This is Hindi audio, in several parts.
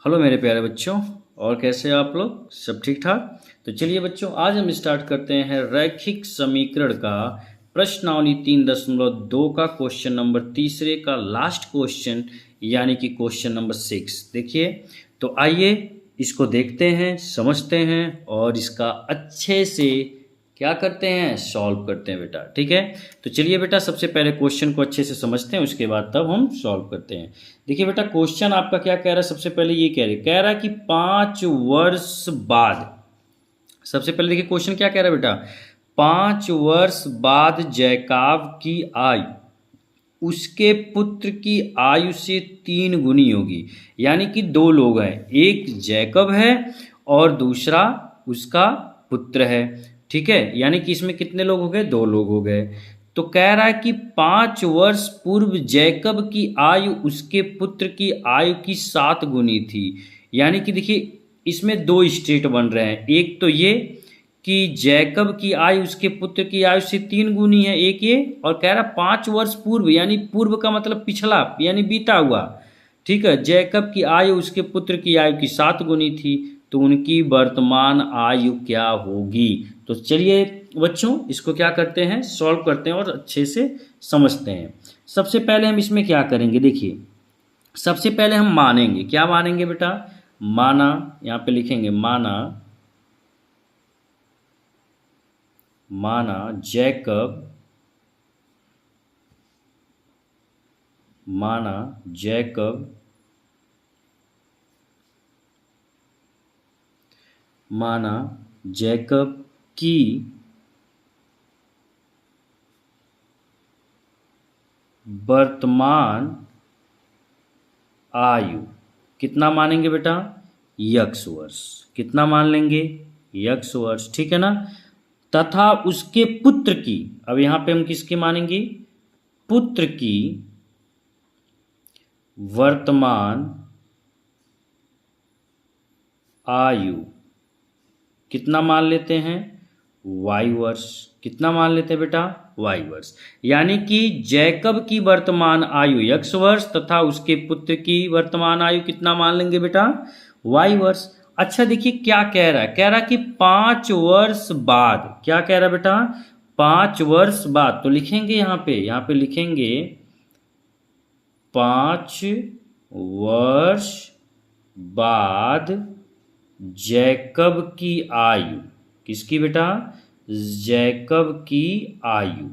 हेलो मेरे प्यारे बच्चों, और कैसे हैं आप लोग? सब ठीक ठाक? तो चलिए बच्चों, आज हम स्टार्ट करते हैं रैखिक समीकरण का प्रश्नावली 3.2 का क्वेश्चन नंबर तीसरे का लास्ट क्वेश्चन, यानी कि क्वेश्चन नंबर 6। देखिए, तो आइए इसको देखते हैं, समझते हैं और इसका अच्छे से क्या करते हैं, सॉल्व करते हैं बेटा। ठीक है, तो चलिए बेटा, सबसे पहले क्वेश्चन को अच्छे से समझते हैं, उसके बाद तब हम सॉल्व करते हैं। देखिए बेटा, क्वेश्चन आपका क्या कह रहा है? सबसे पहले ये कह रहा है कि 5 वर्ष बाद, सबसे पहले देखिए क्वेश्चन क्या कह रहा है बेटा, 5 वर्ष बाद जैकब की आयु उसके पुत्र की आयु से 3 गुनी होगी। यानी कि दो लोग हैं, एक जैकब है और दूसरा उसका पुत्र है। ठीक है, यानी कि इसमें कितने लोग हो गए? 2 लोग हो गए। तो कह रहा है कि 5 वर्ष पूर्व जैकब की आयु उसके पुत्र की आयु की 7 गुनी थी। यानी कि देखिए, इसमें 2 स्टेट बन रहे हैं। एक तो ये कि जैकब की आयु उसके पुत्र की आयु से 3 गुनी है, एक ये, और कह रहा 5 वर्ष पूर्व, यानी पूर्व का मतलब पिछला, यानी बीता हुआ। ठीक है, जैकब की आयु उसके पुत्र की आयु की 7 गुनी थी, तो उनकी वर्तमान आयु क्या होगी? तो चलिए बच्चों, इसको क्या करते हैं, सॉल्व करते हैं और अच्छे से समझते हैं। सबसे पहले हम इसमें क्या करेंगे, देखिए, सबसे पहले हम मानेंगे। क्या मानेंगे बेटा? माना, यहाँ पे लिखेंगे माना जैकब, माना जैकब की वर्तमान आयु कितना मानेंगे बेटा? यक्स वर्ष। कितना मान लेंगे? यक्स वर्ष। ठीक है ना? तथा उसके पुत्र की, अब यहां पे हम किसकी मानेंगे? पुत्र की वर्तमान आयु कितना मान लेते हैं? वाई वर्ष। कितना मान लेते हैं बेटा? वाई वर्ष। यानी कि जैकब की वर्तमान आयु यक्स वर्ष तथा उसके पुत्र की वर्तमान आयु कितना मान लेंगे बेटा? वाई वर्ष। अच्छा देखिए क्या कह रहा है, कह रहा है कि 5 वर्ष बाद, क्या कह रहा है बेटा? 5 वर्ष बाद। तो लिखेंगे यहाँ पे लिखेंगे 5 वर्ष बाद जैकब की आयु, किसकी बेटा? जैकब की आयु।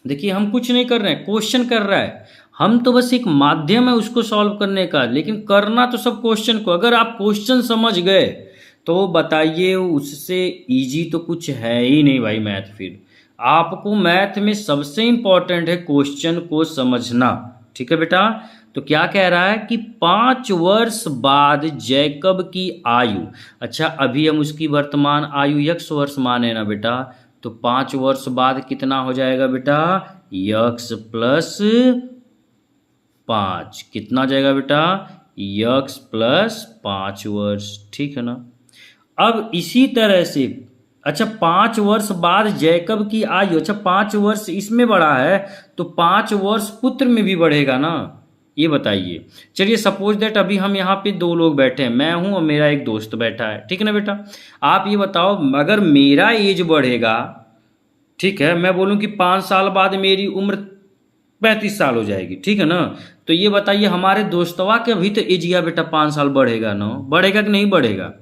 देखिए, हम कुछ नहीं कर रहे हैं, क्वेश्चन कर रहा है, हम तो बस एक माध्यम है उसको सॉल्व करने का, लेकिन करना तो सब क्वेश्चन को। अगर आप क्वेश्चन समझ गए तो बताइए, उससे इजी तो कुछ है ही नहीं भाई मैथ। फिर आपको मैथ में सबसे इंपॉर्टेंट है क्वेश्चन को समझना। ठीक है बेटा? तो क्या कह रहा है कि 5 वर्ष बाद जैकब की आयु, अच्छा अभी हम उसकी वर्तमान आयु यक्स वर्ष माने ना बेटा, तो 5 वर्ष बाद कितना हो जाएगा बेटा? X plus 5। कितना हो जाएगा बेटा? यक्स प्लस 5 वर्ष। ठीक है ना? अब इसी तरह से, अच्छा 5 वर्ष बाद जैकब की आयु, अच्छा 5 वर्ष इसमें बढ़ा है, तो 5 वर्ष पुत्र में भी बढ़ेगा ना, ये बताइए। चलिए सपोज दैट अभी हम यहाँ पे 2 लोग बैठे हैं, मैं हूँ और मेरा एक दोस्त बैठा है। ठीक है ना बेटा? आप ये बताओ, अगर मेरा एज बढ़ेगा, ठीक है, मैं बोलूँ कि 5 साल बाद मेरी उम्र 35 साल हो जाएगी, ठीक है ना, तो ये बताइए हमारे दोस्तवा के अभी तो एज या बेटा 5 साल बढ़ेगा ना, बढ़ेगा कि नहीं बढ़ेगा?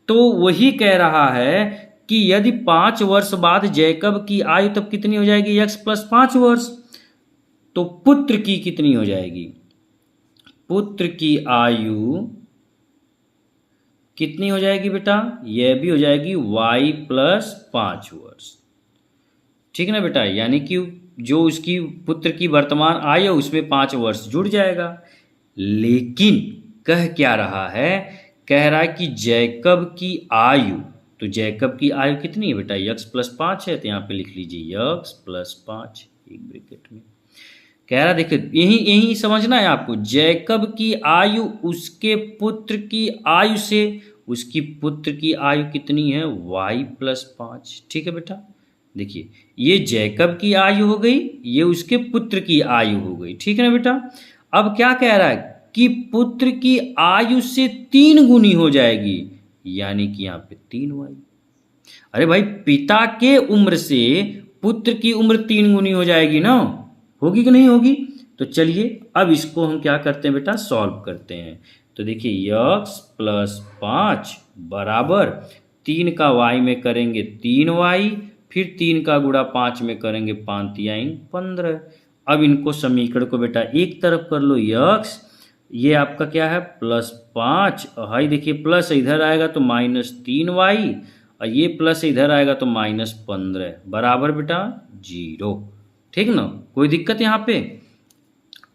तो वही कह रहा है कि यदि 5 वर्ष बाद जैकब की आयु तब कितनी हो जाएगी? यक्स प्लस 5 वर्ष। तो पुत्र की कितनी हो जाएगी? पुत्र की आयु कितनी हो जाएगी बेटा? यह भी हो जाएगी वाई प्लस 5 वर्ष। ठीक है ना बेटा? यानी कि जो उसकी पुत्र की वर्तमान आयु उसमें 5 वर्ष जुड़ जाएगा। लेकिन कह क्या रहा है? कह रहा है कि जैकब की आयु, तो जैकब की आयु कितनी है बेटा? यक्स प्लस 5 है, तो यहाँ पे लिख लीजिए यक्स प्लस 5 एक ब्रैकेट में। कह रहा देखिए, यही समझना है आपको, जैकब की आयु उसके पुत्र की आयु से, उसकी पुत्र की आयु कितनी है? Y plus 5। ठीक है बेटा? देखिए, ये जैकब की आयु हो गई, ये उसके पुत्र की आयु हो गई। ठीक है ना बेटा? अब क्या कह रहा है कि पुत्र की आयु से 3 गुनी हो जाएगी, यानी कि यहाँ पे 3y। अरे भाई, पिता के उम्र से पुत्र की उम्र 3 गुनी हो जाएगी ना, होगी कि नहीं होगी? तो चलिए अब इसको हम क्या करते हैं बेटा, सॉल्व करते हैं। तो देखिए x प्लस 5 बराबर 3 का y में करेंगे 3y, फिर 3 का गुणा 5 में करेंगे 5 तियाइन 15। अब इनको समीकरण को बेटा एक तरफ कर लो, x ये आपका क्या है प्लस 5, हाई देखिए प्लस इधर आएगा तो -3y, और ये प्लस इधर आएगा तो -15 बराबर बेटा 0। ठीक ना, कोई दिक्कत यहाँ पे?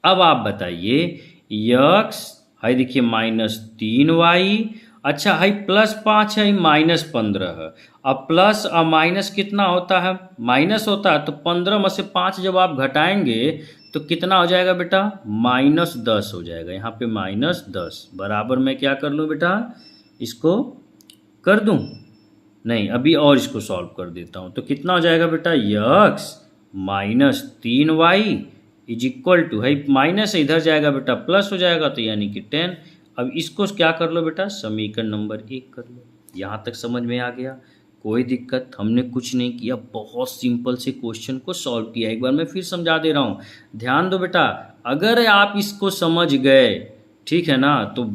अब आप बताइए x हाई देखिए -3y, अच्छा हाई प्लस 5 है, -15 है। अब प्लस और माइनस कितना होता है, माइनस होता है, तो 15 में से 5 जब आप घटाएंगे तो कितना हो जाएगा बेटा, -10 हो जाएगा। यहाँ पे -10 बराबर मैं क्या कर लूँ बेटा, इसको कर दूँ? नहीं, अभी और इसको सॉल्व कर देता हूँ। तो कितना हो जाएगा बेटा, x -3y is equal to, है माइनस इधर जाएगा बेटा प्लस हो जाएगा, तो यानी कि 10। अब इसको क्या कर लो बेटा, समीकरण नंबर 1 कर लो। यहाँ तक समझ में आ गया? कोई दिक्कत? हमने कुछ नहीं किया, बहुत सिंपल से क्वेश्चन को सॉल्व किया। एक बार मैं फिर समझा दे रहा हूँ, ध्यान दो बेटा। अगर आप इसको समझ गए, ठीक है ना, तो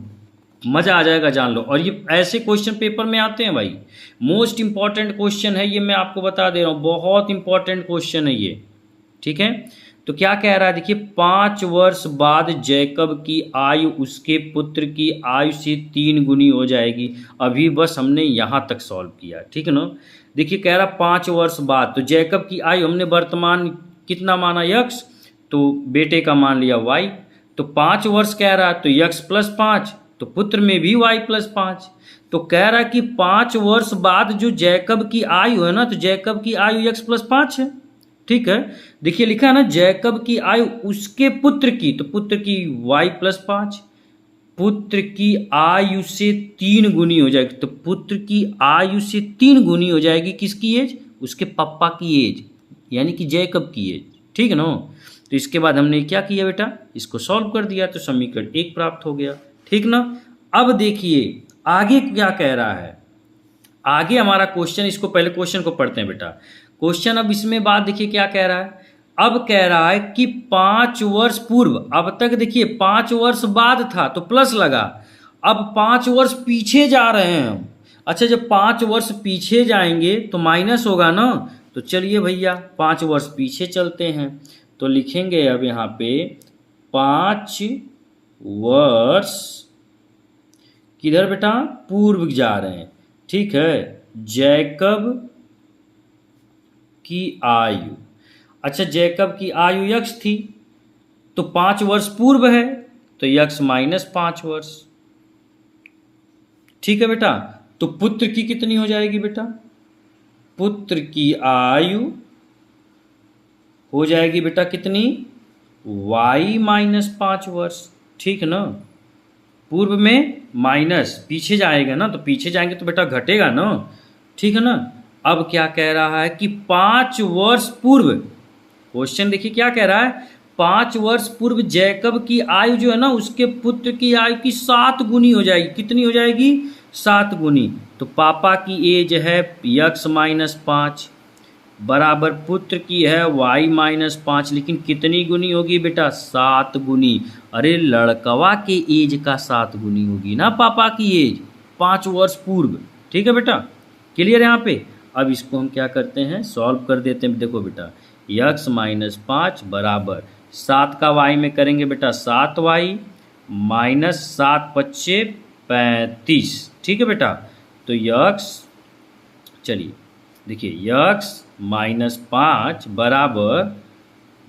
मज़ा आ जाएगा, जान लो। और ये ऐसे क्वेश्चन पेपर में आते हैं भाई, मोस्ट इंपॉर्टेंट क्वेश्चन है ये, मैं आपको बता दे रहा हूँ, बहुत इंपॉर्टेंट क्वेश्चन है ये। ठीक है, तो क्या कह रहा है देखिए, 5 वर्ष बाद जैकब की आयु उसके पुत्र की आयु से 3 गुनी हो जाएगी। अभी बस हमने यहाँ तक सॉल्व किया, ठीक है ना। देखिए कह रहा 5 वर्ष बाद, तो जैकब की आयु हमने वर्तमान कितना माना, x, तो बेटे का मान लिया y, तो 5 वर्ष कह रहा है, तो x प्लस 5, तो पुत्र में भी y प्लस 5। तो कह रहा है कि 5 वर्ष बाद जो जैकब की आयु है ना, तो जैकब की आयु x प्लस 5 है। ठीक है, देखिए लिखा है ना, जैकब की आयु उसके पुत्र की, तो पुत्र की y प्लस 5, पुत्र की आयु से 3 गुनी हो जाएगी। तो पुत्र की आयु से 3 गुनी हो जाएगी किसकी एज, उसके पापा की एज, यानी कि जैकब की एज। ठीक है ना। तो इसके बाद हमने क्या किया बेटा, इसको सॉल्व कर दिया, तो समीकरण 1 प्राप्त हो गया। ठीक ना। अब देखिए आगे क्या कह रहा है, आगे हमारा क्वेश्चन, इसको पहले क्वेश्चन को पढ़ते हैं बेटा। क्वेश्चन अब इसमें बात देखिए क्या कह रहा है। अब कह रहा है कि 5 वर्ष पूर्व, अब तक देखिए 5 वर्ष बाद था तो प्लस लगा, अब 5 वर्ष पीछे जा रहे हैं हम। अच्छा, जब 5 वर्ष पीछे जाएंगे तो माइनस होगा ना, तो चलिए भैया 5 वर्ष पीछे चलते हैं। तो लिखेंगे अब यहाँ पे 5 वर्ष किधर बेटा, पूर्व जा रहे हैं। ठीक है, जैकब की आयु, अच्छा जैकब की आयु x थी, तो 5 वर्ष पूर्व है, तो x माइनस 5 वर्ष। ठीक है बेटा, तो पुत्र की कितनी हो जाएगी बेटा, पुत्र की आयु हो जाएगी बेटा कितनी, y माइनस 5 वर्ष। ठीक है ना, पूर्व में माइनस, पीछे जाएगा ना, तो पीछे जाएंगे तो बेटा घटेगा ना। ठीक है ना। अब क्या कह रहा है कि 5 वर्ष पूर्व, क्वेश्चन देखिए क्या कह रहा है, 5 वर्ष पूर्व जैकब की आयु जो है ना, उसके पुत्र की आयु की 7 गुनी हो जाएगी। कितनी हो जाएगी, 7 गुनी। तो पापा की एज है x माइनस 5 बराबर पुत्र की है y माइनस 5, लेकिन कितनी गुनी होगी बेटा, 7 गुनी। अरे लड़कवा के एज का 7 गुनी होगी ना पापा की एज, 5 वर्ष पूर्व। ठीक है बेटा, क्लियर यहाँ पे। अब इसको हम क्या करते हैं, सॉल्व कर देते हैं। देखो बेटा x माइनस 5 बराबर 7 का y में करेंगे बेटा 7y माइनस 7 पच्चे 35। ठीक है बेटा, तो x, चलिए देखिए x माइनस 5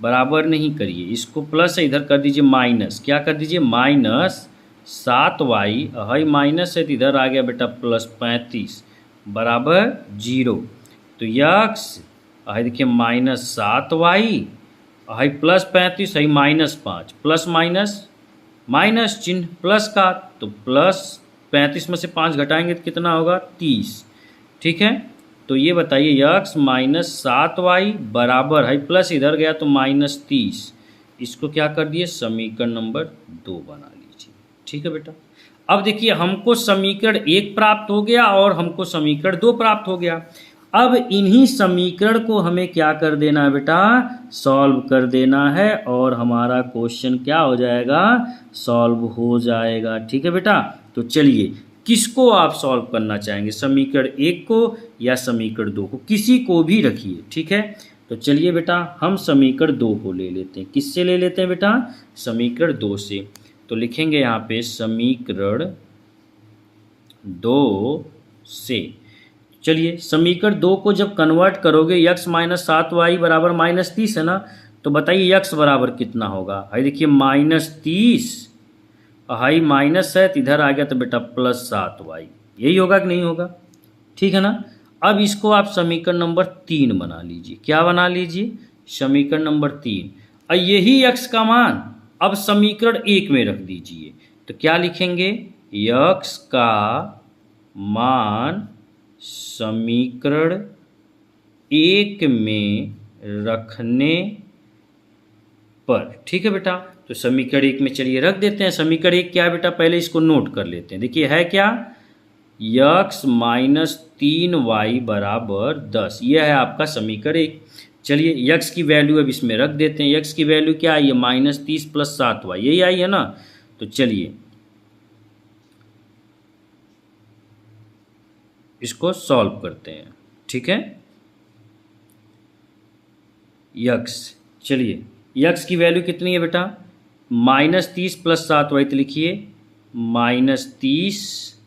बराबर नहीं करिए, इसको प्लस इधर कर दीजिए माइनस, क्या कर दीजिए माइनस 7y, हाई माइनस है तो इधर आ गया बेटा प्लस 35 बराबर 0। तो x हाई देखिए minus 7y, high plus 35, high minus 5, plus minus minus चिन्ह प्लस का, तो प्लस 35 में से 5 घटाएंगे तो कितना होगा 30। ठीक है, तो ये बताइए x माइनस 7y बराबर है, प्लस इधर गया तो माइनस 30, इसको क्या कर दिए समीकरण नंबर 2 बना लीजिए। ठीक है बेटा। अब देखिए हमको समीकरण 1 प्राप्त हो गया और हमको समीकरण 2 प्राप्त हो गया। अब इन्हीं समीकरण को हमें क्या कर देना है बेटा, सॉल्व कर देना है और हमारा क्वेश्चन क्या हो जाएगा, सॉल्व हो जाएगा। ठीक है बेटा। तो चलिए किसको आप सॉल्व करना चाहेंगे, समीकरण 1 को या समीकरण 2 को, किसी को भी रखिए। ठीक है। तो चलिए बेटा हम समीकरण 2 को ले लेते हैं। किससे ले लेते हैं बेटा, समीकरण 2 से। तो लिखेंगे यहाँ पे समीकरण 2 से। चलिए समीकरण 2 को जब कन्वर्ट करोगे x माइनस 7y बराबर माइनस 30 है ना, तो बताइए x बराबर कितना होगा। भाई देखिए माइनस 30, हाई माइनस है तो इधर आ गया तो बेटा प्लस 7y, यही होगा कि नहीं होगा। ठीक है ना। अब इसको आप समीकरण नंबर 3 बना लीजिए। क्या बना लीजिए, समीकरण नंबर 3। और यही x का मान अब समीकरण 1 में रख दीजिए। तो क्या लिखेंगे, x का मान समीकरण 1 में रखने पर। ठीक है बेटा। तो समीकरण 1 में चलिए रख देते हैं। समीकरण 1 क्या है बेटा, पहले इसको नोट कर लेते हैं। देखिए है क्या, x माइनस 3y बराबर 10, यह है आपका समीकरण 1। चलिए x की वैल्यू अब इसमें रख देते हैं। x की वैल्यू क्या आई है, माइनस 30 प्लस 7y, यही आई है ना। तो चलिए इसको सॉल्व करते हैं। ठीक है। x, चलिए x की वैल्यू कितनी है बेटा, माइनस 30 प्लस 7y, तो लिखिए माइनस 30,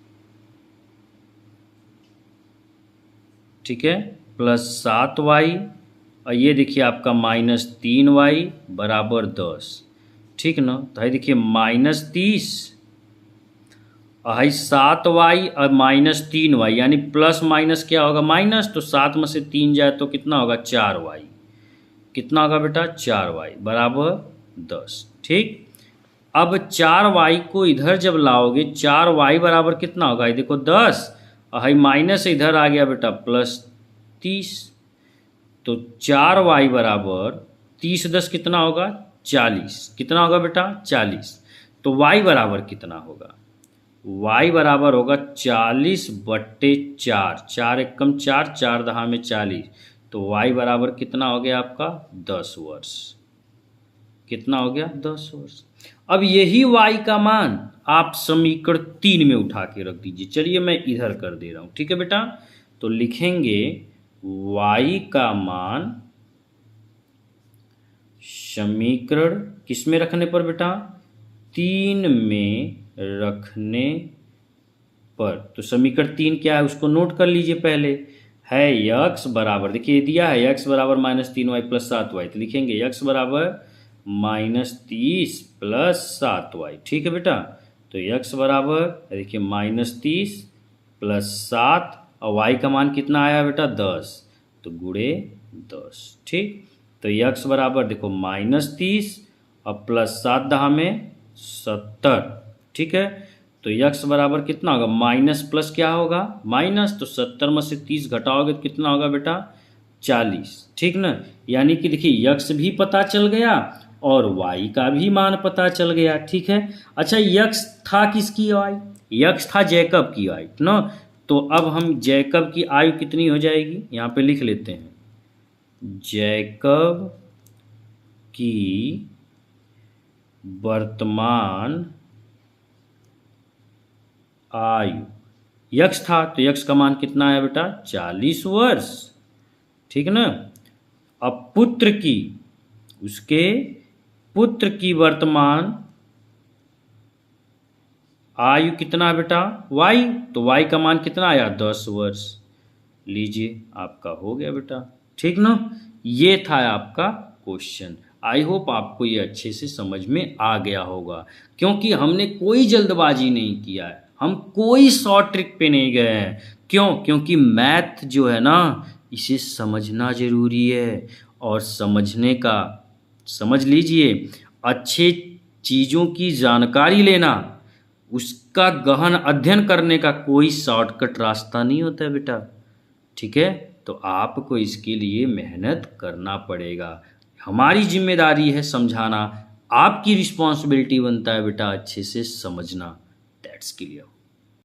ठीक है, प्लस 7y, और ये देखिए आपका माइनस 3y बराबर 10। ठीक ना। तो देखिए माइनस 30 और 7y और माइनस 3y, यानी प्लस माइनस क्या होगा, माइनस। तो 7 में से 3 जाए तो कितना होगा, 4y। कितना होगा बेटा, 4y बराबर 10। ठीक। अब 4y को इधर जब लाओगे, 4y बराबर कितना होगा, ये देखो 10, और हाई माइनस इधर आ गया बेटा प्लस 30। तो 4y बराबर 30 10 कितना होगा, 40। कितना होगा बेटा, 40। तो y बराबर कितना होगा, y बराबर होगा 40/4। 4 एकम 4, 4 दहा में 40। तो y बराबर कितना हो गया आपका, 10 वर्ष। कितना हो गया, 10 वर्ष। अब यही y का मान आप समीकरण 3 में उठा के रख दीजिए। चलिए मैं इधर कर दे रहा हूं। ठीक है बेटा। तो लिखेंगे y का मान समीकरण किस में रखने पर बेटा, 3 में रखने पर। तो समीकरण 3 क्या है उसको नोट कर लीजिए। पहले है x बराबर, देखिए दिया है x बराबर माइनस 3y प्लस 7y, तो लिखेंगे x बराबर माइनस 30 प्लस 7y। ठीक है बेटा। तो x बराबर देखिए माइनस 30 प्लस 7, और y का मान कितना आया बेटा, 10, तो गुणे 10। ठीक। तो x बराबर देखो माइनस 30 और प्लस 7 दहा में 70। ठीक है। तो x बराबर कितना होगा, माइनस प्लस क्या होगा, माइनस। तो 70 में से 30 घटाओगे तो कितना होगा बेटा, 40। ठीक ना। यानी कि देखिए x भी पता चल गया और y का भी मान पता चल गया। ठीक है। अच्छा x था किसकी आयु, x था जैकब की आयु ना। तो अब हम जैकब की आयु कितनी हो जाएगी, यहाँ पे लिख लेते हैं, जैकब की वर्तमान आयु x था, तो x का मान कितना है बेटा, 40 वर्ष। ठीक ना। अब पुत्र की, उसके पुत्र की वर्तमान आयु कितना है बेटा, y, तो y का मान कितना आया, 10 वर्ष। लीजिए आपका हो गया बेटा। ठीक ना। ये था आपका क्वेश्चन। आई होप आपको ये अच्छे से समझ में आ गया होगा, क्योंकि हमने कोई जल्दबाजी नहीं किया है, हम कोई शॉर्ट ट्रिक पे नहीं गए हैं। क्यों, क्योंकि मैथ जो है ना, इसे समझना ज़रूरी है, और समझने का, समझ लीजिए, अच्छे चीज़ों की जानकारी लेना, उसका गहन अध्ययन करने का कोई शॉर्टकट रास्ता नहीं होता है बेटा। ठीक है। तो आपको इसके लिए मेहनत करना पड़ेगा। हमारी जिम्मेदारी है समझाना, आपकी रिस्पॉन्सिबिलिटी बनता है बेटा अच्छे से समझना। That's clear.